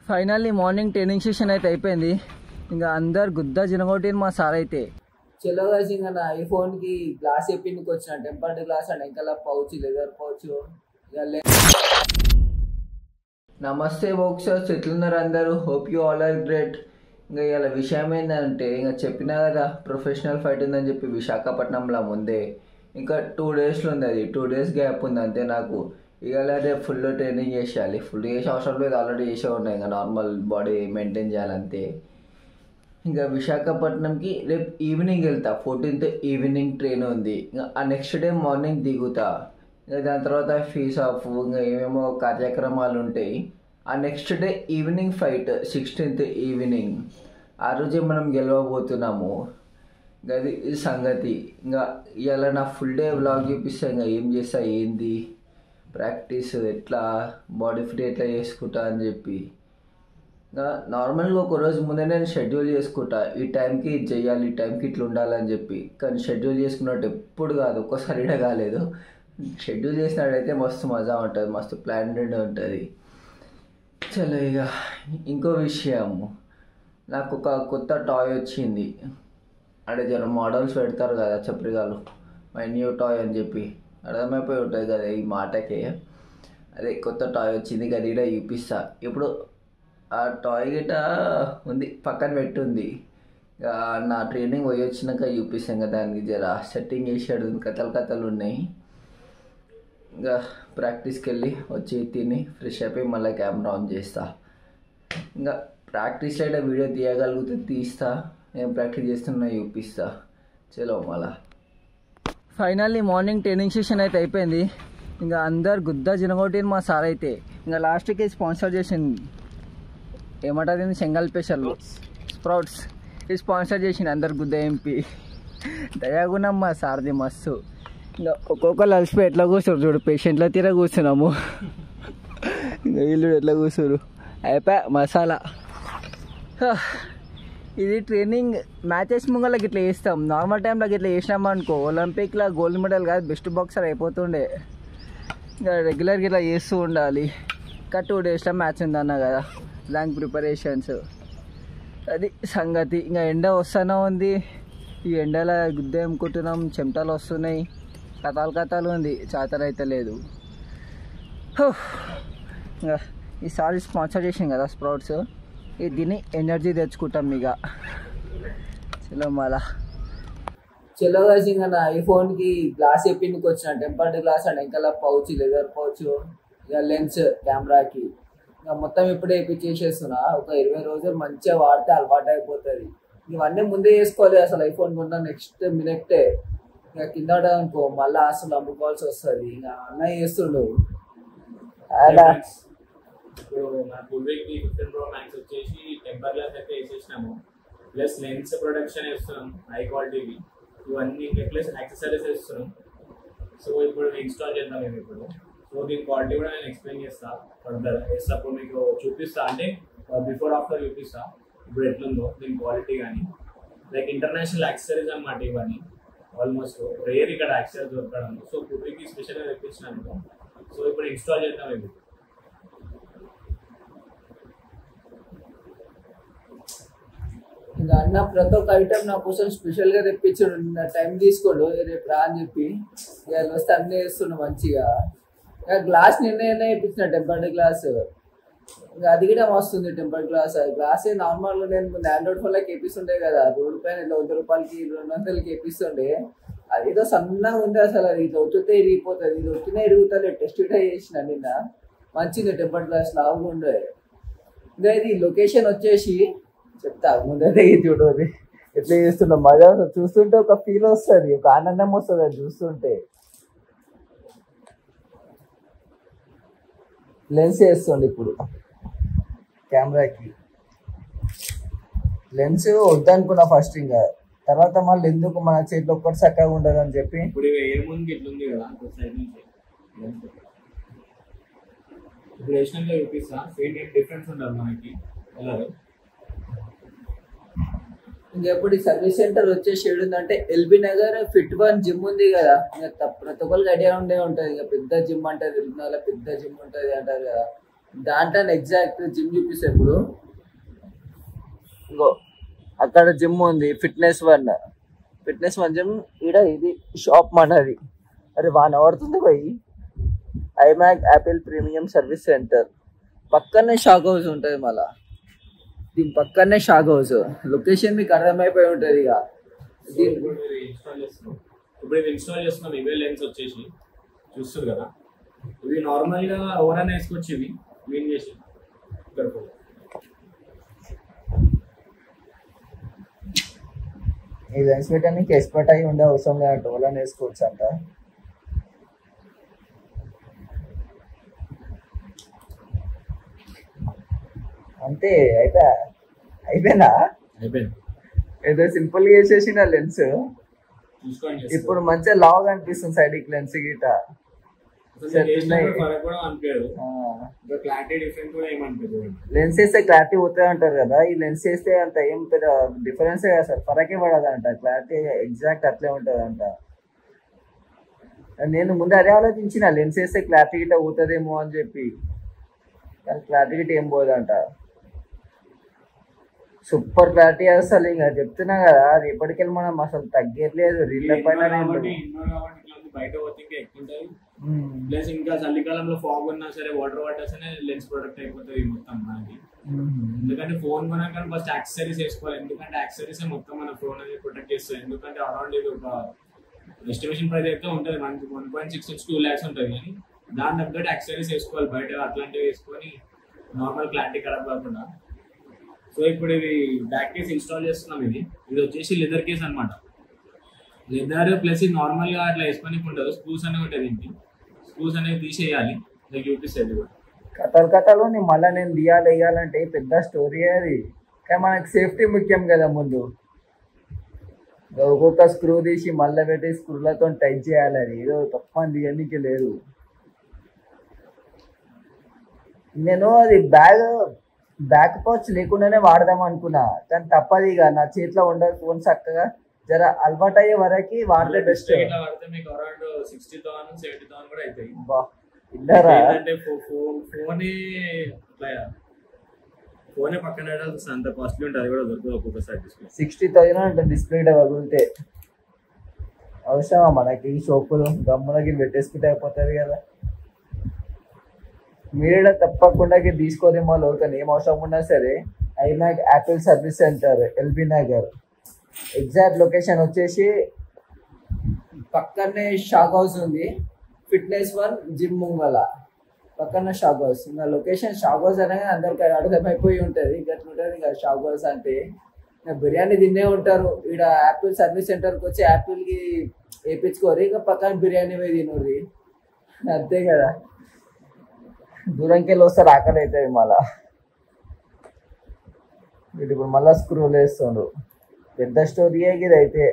Finally morning training session అయితే అయిపోయింది. ఇంకా అందరు గుద్దా జినగొట్టిన మా సార్ అయితే చలో కలిసి ఇంకా నా ఐఫోన్కి గ్లాస్ చెప్పిందుకు వచ్చిన టెంపర్డ్ గ్లాస్ అండ్ ఇంకా పౌచ్ లెదర్ పౌచ్. నమస్తే బోక్సర్స్, ఎట్లున్నారు అందరూ? Hope you all are great. ఇంకా ఇలా విషయం ఏంటంటే ఇంకా చెప్పినా కదా ప్రొఫెషనల్ ఫైట్ ఉందని చెప్పి విశాఖపట్నంలో ముందే ఇంకా 2 డేస్లో ఉంది. అది 2 డేస్ గ్యాప్ ఉంది అంతే నాకు. ఇక రేపు ఫుల్ ట్రైనింగ్ చేసేయాలి. ఫుల్ చేసే అవసరం లేదు, ఆల్రెడీ చేసే ఉన్నాయి. ఇంకా నార్మల్ బాడీ మెయింటైన్ చేయాలంతే. ఇంకా విశాఖపట్నంకి రేపు ఈవినింగ్ వెళ్తా. 14th ఈవినింగ్ ట్రైన్ ఉంది. ఇంకా ఆ నెక్స్ట్ డే మార్నింగ్ దిగుతా. ఇంకా దాని తర్వాత ఫీస్ ఆఫ్ ఇంకా ఏమేమో కార్యక్రమాలు ఉంటాయి. ఆ next day evening fight 16th evening. ఆ రోజే మనం గెలవబోతున్నాము. అది సంగతి. ఇంకా ఇలా నా ఫుల్ డే వ్లాగ్ చూపిస్తా. ఇంకా ఏం చేస్తా, ఏంది ప్రాక్టీస్, ఎట్లా బాడీ ఫిట్ ఎట్లా చేసుకుంటా అని చెప్పి. ఇంకా నార్మల్గా ఒక రోజు ముందే నేను షెడ్యూల్ చేసుకుంటా. ఈ టైంకి ఇది చెయ్యాలి, ఈ టైంకి ఇట్లా ఉండాలని చెప్పి. కానీ షెడ్యూల్ చేసుకున్నట్టు ఎప్పుడు కాదు, ఒక్కసారిగా కాలేదు. షెడ్యూల్ చేసినట్టయితే మస్తు మజా ఉంటుంది, మస్తు ప్లాన్డ్ ఉంటుంది. చలో ఇక ఇంకో విషయం, నాకు ఒక కొత్త టాయ్ వచ్చింది. అంటే జర మోడల్స్ పెడతారు కదా చప్రిగాలు, మై న్యూ టాయ్ అని చెప్పి. అర్థమైపోయి ఉంటుంది కదా ఈ మాటకే. అదే కొత్త టాయ్ వచ్చింది, అది కూడా చూపిస్తా. ఇప్పుడు ఆ టాయ్ గిట ఉంది, పక్కన పెట్టుంది. నా ట్రైనింగ్ పోయి వచ్చినాక చూపిస్తాం కదా, దానికి జర సెట్టింగ్ చేసాడు, కథలు ఉన్నాయి. ఇంకా ప్రాక్టీస్కి వెళ్ళి వచ్చి తిని ఫ్రెష్ అయిపోయి మళ్ళీ కెమెరా ఆన్ చేస్తా. ఇంకా ప్రాక్టీస్లో అయితే వీడియో తీయగలిగితే తీస్తా, ఏం ప్రాక్టీస్ చేస్తున్నా చూపిస్తా. చలో మళ్ళా ఫైనల్లీ మార్నింగ్ ట్రైనింగ్ సెషన్ అయితే అయిపోయింది. ఇంకా అందరు గుద్దా జినగొట్టిన మా సార్ అయితే. ఇంకా లాస్ట్కి స్పాన్సర్ చేసింది ఏమంటుంది, చెంగల్ స్పెషల్ స్ప్రౌట్స్ ఇది స్పాన్సర్ చేసింది. అందరు గుద్ద ఎంపీ దయాగుణం మా సార్ది మస్తు. ఇంకా ఒక్కొక్కరు అలసిపోయి ఎట్లా కూర్చోరు చూడు, పేషెంట్లో తీరా కూర్చున్నాము. ఇంకా వీళ్ళు ఎట్లా కూర్చోరు, అయిపోయా మసాలా. ఇది ట్రైనింగ్ మ్యాచెస్ ముంగలకి ఇట్లా వేస్తాం. నార్మల్ టైంలో ఇట్లా వేసినాము అనుకో ఒలింపిక్లో గోల్డ్ మెడల్ కాదు, బెస్ట్ బాక్సర్ అయిపోతుండే. ఇంకా రెగ్యులర్గా ఇట్లా చేస్తూ ఉండాలి. ఇంకా 2 డేస్లో మ్యాచ్ ఉందన్నా కదా, దానికి ప్రిపరేషన్స్. అది సంగతి. ఇంకా ఎండ వస్తూనే ఉంది. ఈ ఎండలో గుద్ద ఏముకుంటున్నాం, చెమటలు వస్తున్నాయి, కథలు ఉంది, చాతనైతే లేదు. ఇంకా ఈసారి స్పాన్సర్ చేసాం కదా స్ప్రౌట్స్, దీన్ని ఎనర్జీ తెచ్చుకుంటాం ఇక. చలో మళ్ళా చలో కలిసి ఇంకా నా ఐఫోన్కి గ్లాస్ చెప్పిందుకు వచ్చిన టెంపర్డ్ గ్లాస్ అండ్ ఇంకా పౌచ్ లెదర్ పౌచ్, ఇక లెన్స్ కెమెరాకి. ఇంకా మొత్తం ఇప్పుడే వేయించేసేస్తున్నా. ఒక 20 రోజులు మంచిగా వాడితే అలవాటు అయిపోతుంది. ఇవన్నీ ముందే చేసుకోవాలి. అసలు ఐఫోన్ కొన్నా నెక్స్ట్ మినిట్టే ఇక కింద అనుకో మళ్ళీ అసలు అమ్ముకోవాల్సి వస్తుంది. ఇంకా అన్నయ్య చేస్తుండు. ఇప్పుడు మన పూర్వీకి 15 Pro Max వచ్చేసి టెంపర్ గ్లాస్ అయితే వేసేసినాము, ప్లస్ లెన్స్ ప్రొడక్షన్ వేస్తున్నాం హై క్వాలిటీవి, ఇవన్నీ ప్లస్ యాక్సెసరీస్ వేస్తున్నాం. సో ఇప్పుడు ఇన్స్టాల్ చేద్దాం మేము ఇప్పుడు. సో దీని క్వాలిటీ కూడా నేను ఎక్స్ప్లెయిన్ చేస్తా ఫర్దర్. వేసినప్పుడు మీకు చూపిస్తా, అంటే బిఫోర్ ఆఫ్టర్ చూపిస్తా ఇప్పుడు ఎట్లుందో దీని క్వాలిటీ. కానీ లైక్ ఇంటర్నేషనల్ యాక్సెసరీస్ అన్నమాట ఇవన్నీ. ఆల్మోస్ట్ రేర్ ఇక్కడ యాక్సెసరీస్ దొరకడం. సో పూర్వీకి స్పెషల్గా తెప్పించినాను. సో ఇప్పుడు ఇన్స్టాల్ చేద్దాం ఇది. ఇంకా అన్న ప్రతి ఒక్క ఐటమ్ నా కోసం స్పెషల్గా తెప్పించాడు. నా టైం తీసుకోడు, రేపు రా అని చెప్పి. ఇక వస్తే అన్నీ వేస్తున్నాడు మంచిగా. ఇక గ్లాస్ నిన్న వేయించిన టెంపర్డ్ గ్లాస్. ఇంకా అది కూడా వస్తుంది టెంపర్డ్ గ్లాస్. గ్లాస్ నార్మల్గా నేను ఆండ్రాయిడ్ ఫోన్లోకి వేపిస్తుండే కదా, ₹100 ఇట్లా ₹100కి 200కి వేపిస్తుండే. అది ఏదో సన్నగా ఉంది అసలు. అది ఇది ఒత్తితే ఇరిగిపోతుంది, ఇది ఒత్తినే ఇరుగుతుంది. టెస్ట్ కూడా చేసిన నిన్న, మంచిది టెంపర్డ్ గ్లాస్ లావుగా ఉండే. ఇంకా ఇది లొకేషన్ వచ్చేసి చెప్తా ముందే చూడు, అది ఎట్లా చేస్తున్నాం మజా చూస్తుంటే ఒక ఫీల్ వస్తుంది, ఒక ఆనందం వస్తుంది అది చూస్తుంటే. లెన్స్ వేస్తుంది ఇప్పుడు కెమెరాకి. లెన్స్ వద్దనుకున్నా ఫస్ట్, ఇంకా తర్వాత మళ్ళీ ఎందుకు మన చేతిలో ఒక్కటి చక్కగా ఉండదు అని చెప్పి. ఇప్పుడు ఏముంది ఇట్లుంది కదా సైడ్ నుంచి, ఇప్పుడు వేసినాక చూపిస్తా. సేమ్ ఏం డిఫరెన్స్ ఉండదు మనకి. ఇంకెప్పుడు సర్వీస్ సెంటర్ వచ్చేసి ఏడుందంటే ఎల్బీ నగర్ FIT1 జిమ్ ఉంది కదా. ఇంకా ప్రతి ఒక్కరికి ఐడియా ఉండే ఉంటుంది. ఇక పెద్ద జిమ్ అంటారు, తిరుమల పెద్ద జిమ్ ఉంటుంది అంటారు కదా. దాంట్లో ఎగ్జాక్ట్ జిమ్ చూపిస్తే ఇప్పుడు ఇంకో అక్కడ జిమ్ ఉంది, ఫిట్నెస్ వన్ జిమ్. ఈడ ఇది షాప్ మనది. అరే వాన్ పడుతుంది పోయి. IMac Apple premium service centre పక్కనే షాక్ హౌస్ ఉంటుంది. మళ్ళా దీని పక్కనే షాక్ హౌస్. లొకేషన్ మీకు అర్థమైపోయి ఉంటుంది. ఇక ఇప్పుడు ఇది ఇన్స్టాల్ చేస్తున్నాం. ఇవే లెన్స్ వచ్చేసి చూస్తారు కదా, ఇవి నార్మల్గా ఎవరైనా వేసుకోవచ్చు. ఇవి క్లీన్ చేసి ఈ లెన్స్ పెట్టడానికి ఎక్స్పర్ట్ అయ్యి ఉండే అవసరం లేదంట, ఎవరైనా వేసుకోవచ్చు అంట. అంతే అయిపోయిందా? అయిపోయింది. ఏదో సింపుల్ గా వేసేసిన లెన్స్. చూసుకోండి. ఇప్పుడు మంచిగా లాగ్ అనిపిస్తుంది సైడ్ లెన్స్ గిట. లెన్స్ వేస్తే క్లారిటీ పోతుంది అంటారు కదా, ఈ లెన్స్ వేస్తే అంత ఏం పెద్ద డిఫరెన్స్ అసలు ఫరకే పడదంట. క్లారిటీ ఎగ్జాక్ట్ అట్లే ఉంటది అంట. నేను ముందు అదే ఆలోచించిన, లెన్స్ వేస్తే క్లారిటీ గిట్ట పోతుందేమో అని చెప్పి. కానీ క్లారిటీ గిట్ట ఏం పోదంట. సూపర్ క్లారిటీ అసలు ఇంకా చెప్తున్నా కదా, రేపటికెళ్ళి మనం అసలు తగ్గట్లేదు. రీళ్ళ పైన బయట పోతే ఇంకా ఎక్కువ ఉంటుంది. ప్లస్ ఇంకా చలికాలంలో ఫాగ్ ఉన్నా సరే, వాటర్ పడ్డా లెన్స్ ప్రొడక్ట్ అయిపోతుంది మొత్తం మనకి. ఎందుకంటే ఫోన్ కొనక ఫస్ట్ యాక్సెసరీస్ వేసుకోవాలి. ఎందుకంటే యాక్సెసరీస్ మొత్తం మన ఫోన్ అనేది ప్రొటెక్ట్ చేస్తుంది. ఎందుకంటే అరౌండ్ ఇది ఒక ఎస్టిమేషన్ ప్రైస్ అయితే ఉంటుంది మనకి 1.6 నుంచి 2 lakhs ఉంటుంది. కానీ దాని తగ్గట్టు యాక్సెసరీస్ వేసుకోవాలి. బయట అట్లాంటివి వేసుకొని నార్మల్ క్లారిటీ ఖరాబ్ కాకుండా. సో ఇప్పుడు ఇది బ్యాక్ కేస్ ఇన్స్టాల్ చేస్తున్నాం. ఇది వచ్చేసి లెదర్ కేస్ అనమాట. లెదర్ ప్లస్ ఇది నార్మల్గా అట్లా వేసుకొని ఉండదు, స్క్రూస్ అనేవి ఉంటుంది. దీనికి స్క్రూస్ అనేవి తీసేయాలి. నాకు చూపిస్తుంది కూడా కథలు. మళ్ళీ నేను వేయాలంటే పెద్ద స్టోరీ అది. కానీ మనకి సేఫ్టీ ముఖ్యం కదా. ముందు ఒక్కొక్క స్క్రూ తీసి మళ్ళీ పెట్టి స్క్రూలతో టైట్ చేయాలి. అది ఏదో తప్ప తీయడానికి లేదు. నేను అది బ్యాక్ పౌచ్ లేకుండానే వాడదాం అనుకున్నా, కానీ తప్పదు. ఇక నా చేతిలో ఉండదు ఫోన్ చక్కగా. జర అలవాటు అయ్యే వరకు వాడితే బెస్ట్. ఫోనే పక్కన అంత కాస్ట్లీ ఉంటుంది. అది కూడా దొరుకుతుంది ఒక్కొక్కసారి. 60,000 అంటే డిస్ప్లే పగులితే అవసరమా మనకి? షోపులు గమ్ములకి పెట్టేసుకుంటే అయిపోతుంది కదా. మీరే తప్పకుండా తీసుకోదేమో లోకల్ ఏం అవసరం ఉన్నా సరే. IMac Apple service centre, LB Nagar. Exact location వచ్చేసి పక్కనే షాక్ హౌస్ ఉంది. ఫిట్నెస్ వన్ జిమ్ ముంగల పక్కన షాక్ హౌస్. ఇంకా లొకేషన్ షాక్ హౌస్ అనగా అందరికి అర్థమైపోయి ఉంటుంది. గట్లుంటుంది ఇక షాక్ హౌస్ అంటే. బిర్యానీ తినే ఉంటారు. ఇక్కడ యాపిల్ సర్వీస్ సెంటర్కి వచ్చి యాపిల్కి వేయించుకోరు, ఇక పక్కన బిర్యానీ పోయి తినరు. అంతే కదా. దూరంకి వెళ్ళి వస్తారు, ఆకలి అవుతుంది మళ్ళా. వీటి ఇప్పుడు మళ్ళీ స్క్రూలు వేస్తుండ్రు. పెద్ద స్టోరీయే ఇది అయితే.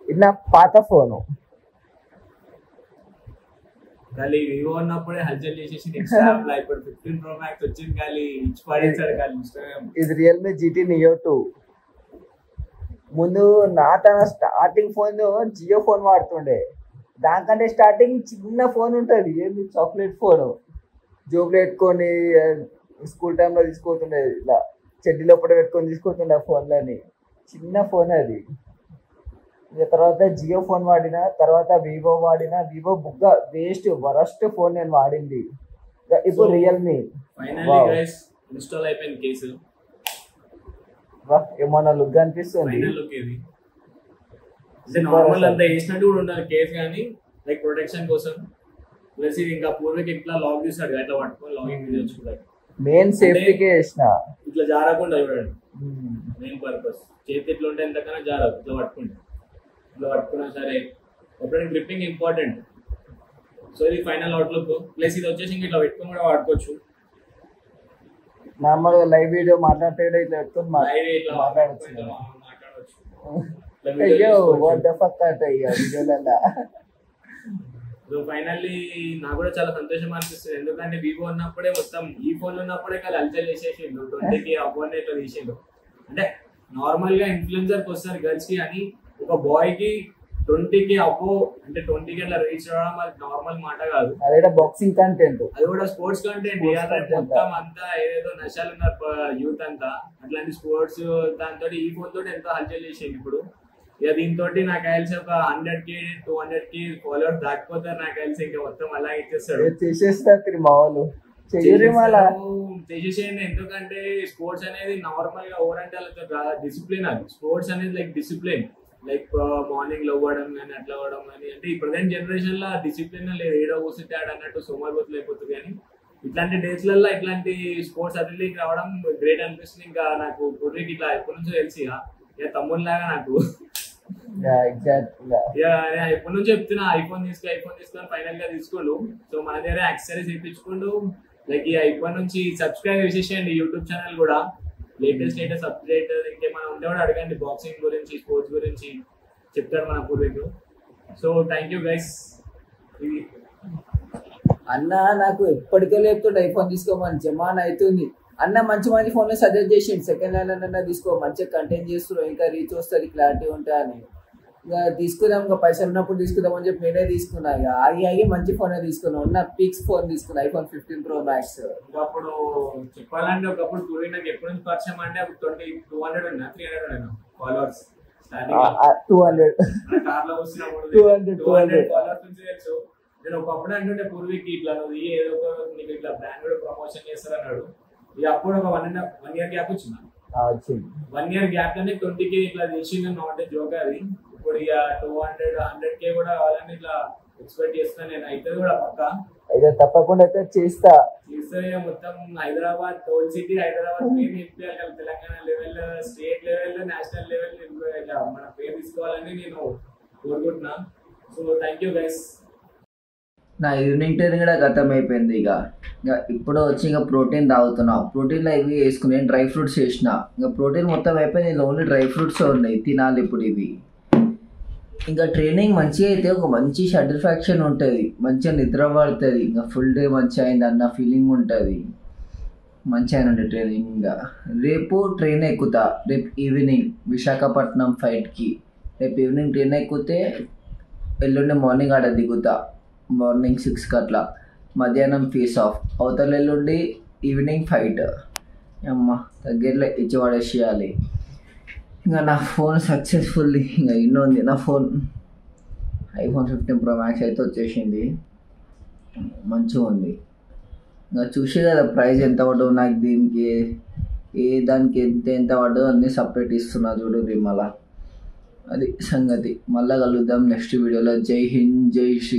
ఇది నా పాత ఫోను. ఖాళీ వివో ఉన్నప్పుడే హల్చల్ చేసేసి ఇప్పుడు 15 Pro Max వచ్చింది. ఖాళీ ఇచ్చి పడేసాడు ఖాళీ ఇన్స్టాగ్రామ్. ఇది రియల్మీ GT Neo 2. ముందు తన స్టార్టింగ్ ఫోన్ జియో ఫోన్ వాడుతుండే. దానికంటే స్టార్టింగ్ చిన్న ఫోన్ ఉంటుంది, ఏంది చాక్లెట్ ఫోన్. జోబులు పెట్టుకొని స్కూల్ టైంలో తీసుకోతుండే, ఇలా చెడ్డీ లోపల పెట్టుకొని తీసుకోతుండే ఆ ఫోన్లని. చిన్న ఫోన్ అది. ఇక తర్వాత జియో ఫోన్ వాడిన, తర్వాత వివో వాడిన. వివో బుగ్గ వేస్ట్ వరస్ట్ ఫోన్ నేను వాడింది. ఇప్పుడు రియల్మీ. ఇన్స్టాల్ అయిపోయింది కేసు. ఏమన్నా లుక్ అనిపిస్తుంది. నార్మల్ అంతా వేసినట్టు కూడా ఉండాలి కేసు, కానీ లైక్ ప్రొటెక్షన్ కోసం. ప్లస్ ఇది ఇంకా పూర్వకి ఇట్లా లాక్ చేస్తాడు, అట్లా పట్టుకొని లాగింగ్ చేయొచ్చు. మెయిన్ సేఫ్టీకే వేసిన, ఇట్లా జారకుండా చూడండి. మెయిన్ పర్పస్ చేతి ఇట్లా ఉంటే ఎంతకన్నా జారదు. ఇట్లా పట్టుకుంటే ఇట్లా పట్టుకున్నా సరే. ఎప్పుడైనా గ్రిప్పింగ్ ఇంపార్టెంట్. సో ఇది ఫైనల్ అవుట్లుక్. ప్లస్ ఇది వచ్చేసి ఇట్లా పెట్టుకొని కూడా వాడుకోవచ్చు. నార్మల్గా లైవ్ వీడియో మాట్లాడితే ఇట్లా పెట్టుకొని మాట్లాడచ్చు. అయ్యో వాట్ ద ఫక్ అంటాయి వీడియోలల్లా. సో ఫైనల్లీ నాకు కూడా చాలా సంతోషం అనిపిస్తుంది. ఎందుకంటే వివో ఉన్నప్పుడే మొత్తం ఈ ఫోన్ ఉన్నప్పుడే కాదు అల్చల్ చేసేసిండు. 20K ఆ ఫోన్ ఇట్లా తీసిండు. అంటే నార్మల్ గా ఇన్ఫ్లుయెన్సర్కి వస్తారు గర్ల్స్ కి, అని ఒక బాయ్ కి 20K అబ్బో అంటే 20K అట్లా రీచ్ అవ్వడం అది నార్మల్ మాట కాదు. అదే బాక్సింగ్ కంటెంట్, అది కూడా స్పోర్ట్స్ కంటెంట్. మొత్తం అంతా ఏదేదో నశాలు ఉన్నారు యూత్ అంతా. అట్లాంటి స్పోర్ట్స్ దాంతో ఈ ఫోన్ తోటి ఎంతో హల్చల్ చేసేది. ఇప్పుడు ఇక దీంతో నాకు తెలిసి ఒక 100K 200K ఫాలోవర్స్ దాటిపోతారు. నాకు తెలిసి ఇంకా మొత్తం అలా ఇచ్చేస్తాడు. చేసేస్తారు మా వాళ్ళు. చేసేసేయండి. ఎందుకంటే స్పోర్ట్స్ అనేది నార్మల్ గా ఓవరంటే డిసిప్లిన్. అది స్పోర్ట్స్ అనేది లైక్ డిసిప్లిన్. లైక్ మార్నింగ్ అవ్వడం కానీ అట్లా అవ్వడం కానీ. అంటే ఈ ప్రజెంట్ జనరేషన్ లో డిసిప్లిన్ లేదు. ఏడో కూర్చుంటే అన్నట్టు సోమరిపోతులు అయిపోతుంది. కానీ ఇట్లాంటి డేస్ లలో ఇట్లాంటి స్పోర్ట్స్ అథ్లెటిక్ రావడం గ్రేట్ అనిపిస్తుంది. ఇంకా నాకు పూర్వీకి ఇట్లా ఎప్పటి నుంచో తెలిసి ఇక తమ్ముళ్ళలాగా నాకు ఎప్పటి నుంచో చెప్తున్నా ఐఫోన్ తీసుకొని ఫైనల్ గా తీసుకోండు. సో మన దగ్గర యాక్సెసరీస్ ఇప్పించుకోండు. లైక్ ఈ ఐఫోన్ నుంచి సబ్స్క్రైబ్ చేసేసేయండి యూట్యూబ్ ఛానల్ కూడా. లేటెస్ట్ అప్డేట్ ఇంకేమైనా ఉంటే కూడా అడగండి. బాక్సింగ్ గురించి స్పోర్ట్స్ గురించి చెప్తారు మన పూర్వీకులు. So thank you guys. అన్న నాకు ఎప్పటికే లేపుతుండే ఐఫోన్ తీసుకోమని. జమాన్ అవుతుంది అన్న. మంచి మంచి ఫోన్లు సజెస్ట్ చేసిండు. సెకండ్ హ్యాండ్ అన్న తీసుకో, మంచిగా కంటెంట్ చేస్తున్నావు, ఇంకా రీచ్ వస్తుంది, క్లారిటీ ఉంటా అని. ఇక తీసుకుందాం, ఇంకా పైసలు ఉన్నప్పుడు తీసుకుందాం అని చెప్పి నేనే తీసుకున్నా. ఇక ఆగి మంచి ఫోనే తీసుకున్నా. ఉన్న పిక్స్ ఫోన్ తీసుకున్నా, ఐఫోన్ 15 Pro Max. అప్పుడు చెప్పాలంటే ఒకప్పుడు పూర్వీ నాకు ఎప్పటి నుంచి పరిచయం అంటే అప్పుడు 200 ఉన్నా 300 ఉన్నా ఫాలోవర్స్. 200 కార్ లో వస్తున్నప్పుడు 200 ఫాలోవర్స్ నుంచి తెలుసు. నేను ఒకప్పుడు అంటుంటే పూర్వీకి ఇట్లా నువ్వు ఏదో ఒక నీకు ఇట్లా బ్రాండ్ కూడా ప్రమోషన్ చేస్తారు అన్నాడు. ఇక అప్పుడు ఒక 1 year గ్యాప్ వచ్చింది. 1 year గ్యాప్ లోనే 20K ఇట్లా చేసింది. నాట్ ఏ జోక్ అది. ఇప్పుడు ఇక 200-100K కూడా కావాలని ఇట్లా ఎక్స్పెక్ట్ చేస్తాను నేను. అయితే కూడా పక్కా అయితే తప్పకుండా అయితే చేస్తే మొత్తం హైదరాబాద్ టోల్ సిటీ, హైదరాబాద్ పేరు నింపాలి. Telangana level, state level, national level ఇట్లా మన పేరు తీసుకోవాలని నేను కోరుకుంటున్నా. So thank you guys. నా ఈవినింగ్ టైం కూడా గతం అయిపోయింది. ఇక ఇప్పుడు వచ్చి ఇంకా ప్రోటీన్ తాగుతున్నా. ప్రోటీన్లో ఇవి వేసుకుని డ్రై ఫ్రూట్స్ వేసిన. ఇంకా ప్రోటీన్ మొత్తం అయిపోయింది. నేను ఓన్లీ డ్రై ఫ్రూట్స్ ఉన్నాయి తినాలి ఇప్పుడు ఇవి. ఇంకా ట్రైనింగ్ మంచిగా అయితే ఒక మంచి సాటిస్ఫాక్షన్ ఉంటుంది, మంచిగా నిద్ర పడుతుంది. ఇంకా ఫుల్ డే మంచిగా అయింది అన్న ఫీలింగ్ ఉంటుంది. మంచిగా అయినండి ట్రైనింగ్. ఇంకా రేపు ట్రైన్ ఎక్కుతా. రేపు ఈవినింగ్ విశాఖపట్నం ఫైట్కి. రేపు ఈవినింగ్ ట్రైన్ ఎక్కితే ఎల్లుండి మార్నింగ్ ఆడ దిగుతా. మార్నింగ్ 6కి అట్లా. మధ్యాహ్నం ఫేస్ ఆఫ్. అవతల ఎల్లుండి ఈవినింగ్ ఫైట్. అమ్మ దగ్గరలో ఇచ్చి పడేసేయాలి. ఇంకా నా ఫోన్ సక్సెస్ఫుల్లీ ఇంకా ఇన్నో ఉంది. నా ఫోన్ ఐఫోన్ 15 Pro Max అయితే వచ్చేసింది. మంచిగా ఉంది. ఇంకా చూసే కదా ప్రైస్ ఎంత పడ్డదు నాకు. దీనికి దానికి ఎంత పడ్డదో అన్నీ సపరేట్ ఇస్తున్నా చూడు మళ్ళా. అది సంగతి. మళ్ళీ కలుద్దాం నెక్స్ట్ వీడియోలో. జై హింద్, జై శ్రీ.